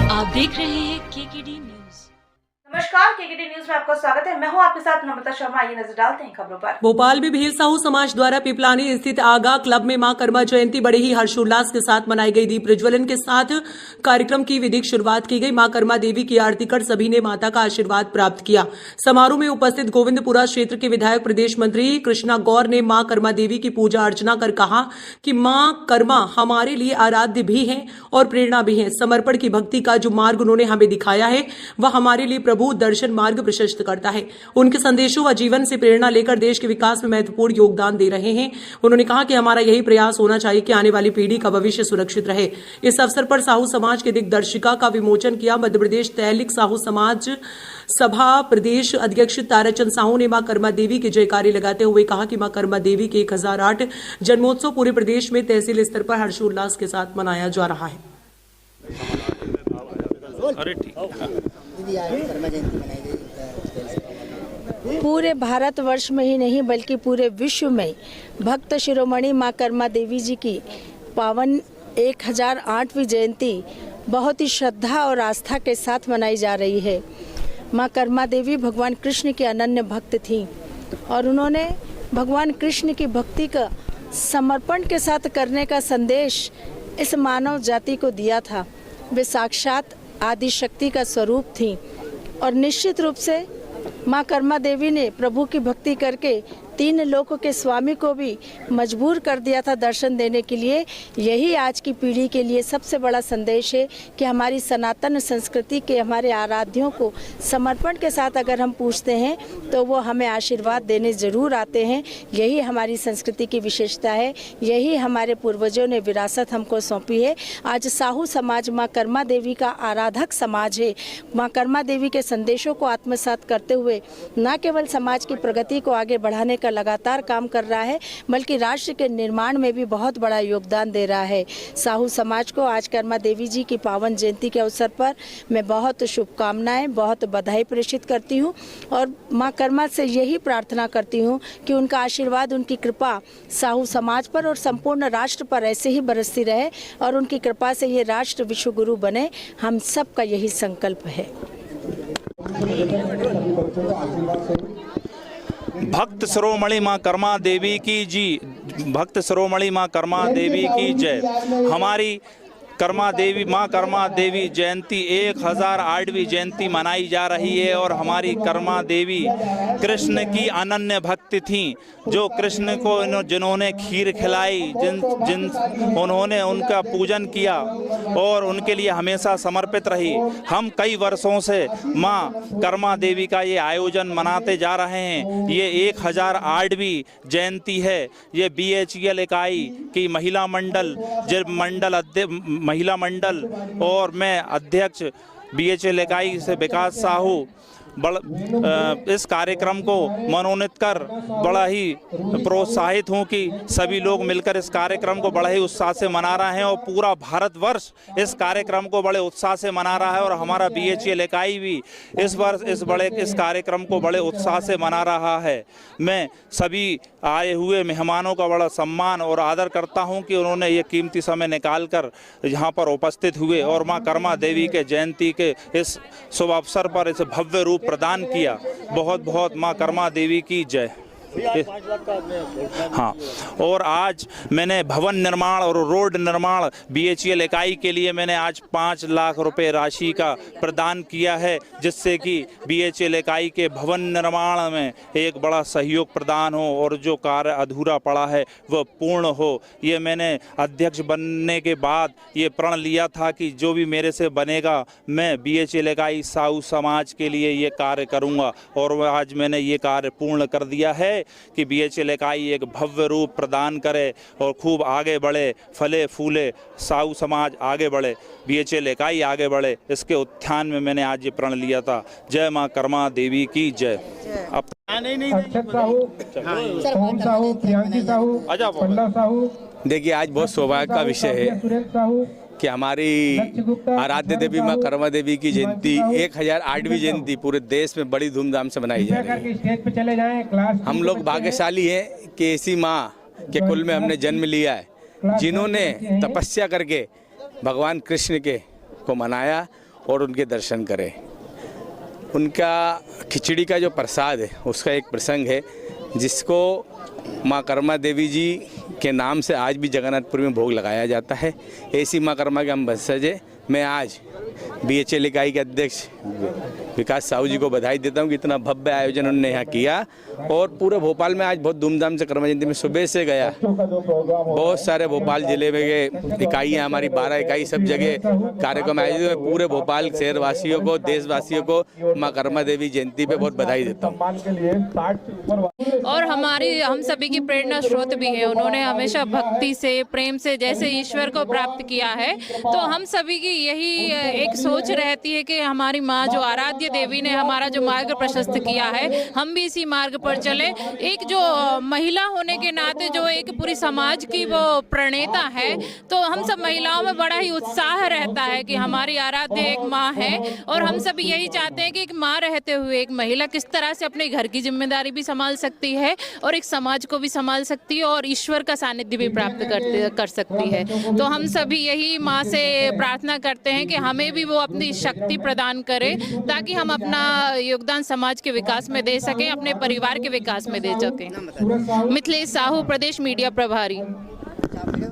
आप देख रहे हैं केकेडी न्यूज। नमस्कार, केकेडी न्यूज में आपका स्वागत है। मैं हूं आपके साथ नम्रता शर्मा। ये नजर डालते हैं खबरों पर। भोपाल में भील साहू समाज द्वारा पिपलानी स्थित आगा क्लब में मां कर्मा जयंती बड़े ही हर्षोल्लास के साथ मनाई गई। दीप प्रज्वलन के साथ कार्यक्रम की विधिक शुरुआत की गई। मां कर्मा देवी की आरती कर सभी ने माता का आशीर्वाद प्राप्त किया। समारोह में उपस्थित गोविंदपुरा क्षेत्र के विधायक प्रदेश मंत्री कृष्णा गौर ने मां कर्मा देवी की पूजा अर्चना कर कहा कि मां कर्मा हमारे लिए आराध्य भी है और प्रेरणा भी है। समर्पण की भक्ति का जो मार्ग उन्होंने हमें दिखाया है वह हमारे लिए प्रभु दर्शन मार्ग प्रशस्त करता है। उनके संदेशों व जीवन से प्रेरणा लेकर देश के विकास में महत्वपूर्ण योगदान दे रहे हैं। उन्होंने कहा कि हमारा यही प्रयास होना चाहिए कि आने वाली पीढ़ी का भविष्य सुरक्षित रहे। इस अवसर पर साहू समाज के दिग्दर्शिका का विमोचन किया। मध्य प्रदेश तैलिक साहू समाज सभा प्रदेश अध्यक्ष ताराचंद साहू ने मां कर्मा देवी के जयकारे लगाते हुए कहा कि मां कर्मा देवी के 1008 जन्मोत्सव पूरे प्रदेश में तहसील स्तर पर हर्षोल्लास के साथ मनाया जा रहा है। पूरे भारतवर्ष में ही नहीं बल्कि पूरे विश्व में भक्त शिरोमणि मां कर्मा देवी जी की पावन 1008वीं जयंती बहुत ही श्रद्धा और आस्था के साथ मनाई जा रही है। मां कर्मा देवी भगवान कृष्ण की अनन्य भक्त थीं और उन्होंने भगवान कृष्ण की भक्ति का समर्पण के साथ करने का संदेश इस मानव जाति को दिया था। वे साक्षात आदि शक्ति का स्वरूप थीं और निश्चित रूप से मां कर्मा देवी ने प्रभु की भक्ति करके 3 लोकों के स्वामी को भी मजबूर कर दिया था दर्शन देने के लिए। यही आज की पीढ़ी के लिए सबसे बड़ा संदेश है कि हमारी सनातन संस्कृति के हमारे आराध्यों को समर्पण के साथ अगर हम पूछते हैं तो वो हमें आशीर्वाद देने ज़रूर आते हैं। यही हमारी संस्कृति की विशेषता है, यही हमारे पूर्वजों ने विरासत हमको सौंपी है। आज साहू समाज मां कर्मा देवी का आराधक समाज है। मां कर्मा देवी के संदेशों को आत्मसात करते हुए न केवल समाज की प्रगति को आगे बढ़ाने का लगातार काम कर रहा है बल्कि राष्ट्र के निर्माण में भी बहुत बड़ा योगदान दे रहा है। साहू समाज को आज कर्मा देवी जी की पावन जयंती के अवसर पर मैं बहुत शुभकामनाएं, बहुत बधाई प्रेषित करती हूं और मां कर्मा से यही प्रार्थना करती हूं कि उनका आशीर्वाद, उनकी कृपा साहू समाज पर और संपूर्ण राष्ट्र पर ऐसे ही बरसती रहे और उनकी कृपा से ये राष्ट्र विश्व गुरु बने। हम सबका यही संकल्प है। भक्त शिरोमणि मां कर्मा देवी की जी, भक्त शिरोमणि मां कर्मा देवी की जय। हमारी कर्मा देवी मां कर्मा देवी जयंती 1008वीं जयंती मनाई जा रही है और हमारी कर्मा देवी कृष्ण की अनन्य भक्त थीं, जो कृष्ण को जिन्होंने खीर खिलाई, जिन उन्होंने उनका पूजन किया और उनके लिए हमेशा समर्पित रही। हम कई वर्षों से मां कर्मा देवी का ये आयोजन मनाते जा रहे हैं। ये 1008वीं जयंती है। ये BHEL इकाई की महिला मंडल और मैं अध्यक्ष BHEL इकाई से विकास साहू इस कार्यक्रम को मनोनीत कर बड़ा ही प्रोत्साहित हूं कि सभी लोग मिलकर इस कार्यक्रम को बड़े ही उत्साह से मना रहे हैं और पूरा भारतवर्ष इस कार्यक्रम को बड़े उत्साह से मना रहा है और हमारा BHEL इकाई भी इस वर्ष इस कार्यक्रम को बड़े उत्साह से मना रहा है। मैं सभी आए हुए मेहमानों का बड़ा सम्मान और आदर करता हूं कि उन्होंने ये कीमती समय निकाल कर यहाँ पर उपस्थित हुए और मां कर्मा देवी के जयंती के इस शुभ अवसर पर इस भव्य रूप प्रदान किया। बहुत बहुत मां कर्मा देवी की जय। हाँ, और आज मैंने भवन निर्माण और रोड निर्माण BHEL इकाई के लिए मैंने आज 5 लाख रुपए राशि का प्रदान किया है, जिससे कि BHEL इकाई के भवन निर्माण में एक बड़ा सहयोग प्रदान हो और जो कार्य अधूरा पड़ा है वह पूर्ण हो। ये मैंने अध्यक्ष बनने के बाद ये प्रण लिया था कि जो भी मेरे से बनेगा मैं BHEL इकाई साहू समाज के लिए ये कार्य करूँगा और आज मैंने ये कार्य पूर्ण कर दिया है कि BHEL इकाई एक भव्य रूप प्रदान करे और खूब आगे बढ़े, फले फूले, साहू समाज आगे बढ़े, BHEL इकाई आगे बढ़े। इसके उत्थान में मैंने आज ये प्रण लिया था। जय मां कर्मा देवी की जय। अब देखिए, आज बहुत सौभाग्य का विषय है कि हमारी आराध्य देवी मां कर्मा देवी की जयंती 1008वीं जयंती पूरे देश में बड़ी धूमधाम से मनाई जा रही है। हम लोग भाग्यशाली हैं कि ऐसी मां के कुल में हमने जन्म लिया है, जिन्होंने तपस्या करके भगवान कृष्ण को मनाया और उनके दर्शन करें। उनका खिचड़ी का जो प्रसाद है उसका एक प्रसंग है जिसको माँ कर्मा देवी जी के नाम से आज भी जगन्नाथपुर में भोग लगाया जाता है। ऐसी माँ कर्मा के हम वंशज हैं। मैं आज BHL इकाई के अध्यक्ष विकास साहू जी को बधाई देता हूँ कि इतना भव्य आयोजन उन्होंने यहाँ किया। और पूरे भोपाल में आज बहुत धूमधाम से कर्मा जयंती में सुबह से गया, बहुत सारे भोपाल जिले में के इकाइयाँ हमारी 12 इकाई सब जगह कार्यक्रम आयोजित हुए। पूरे भोपाल शहरवासियों को, देशवासियों को माँ कर्मा देवी जयंती पे बहुत बधाई देता हूँ। और हम सभी की प्रेरणा स्रोत भी है। उन्होंने हमेशा भक्ति से, प्रेम से जैसे ईश्वर को प्राप्त किया है, तो हम सभी की यही एक सोच रहती है कि हमारी माँ जो आराध्य देवी ने हमारा जो मार्ग प्रशस्त किया है, हम भी इसी मार्ग पर चले। एक जो महिला होने के नाते जो एक पूरी समाज की वो प्रणेता है, तो हम सब महिलाओं में बड़ा ही उत्साह रहता है कि हमारी आराध्य एक माँ है। और हम सब यही चाहते हैं कि एक माँ रहते हुए एक महिला किस तरह से अपने घर की जिम्मेदारी भी संभाल सकती है और एक समाज को भी संभाल सकती है और ईश्वर का सानिध्य भी प्राप्त कर सकती है। तो हम सभी यही माँ से प्रार्थना करते हैं कि हमें भी वो अपनी शक्ति प्रदान करे ताकि हम अपना योगदान समाज के विकास में दे सकें, अपने परिवार के विकास में दे सकें। मिथिलेश साहू, प्रदेश मीडिया प्रभारी।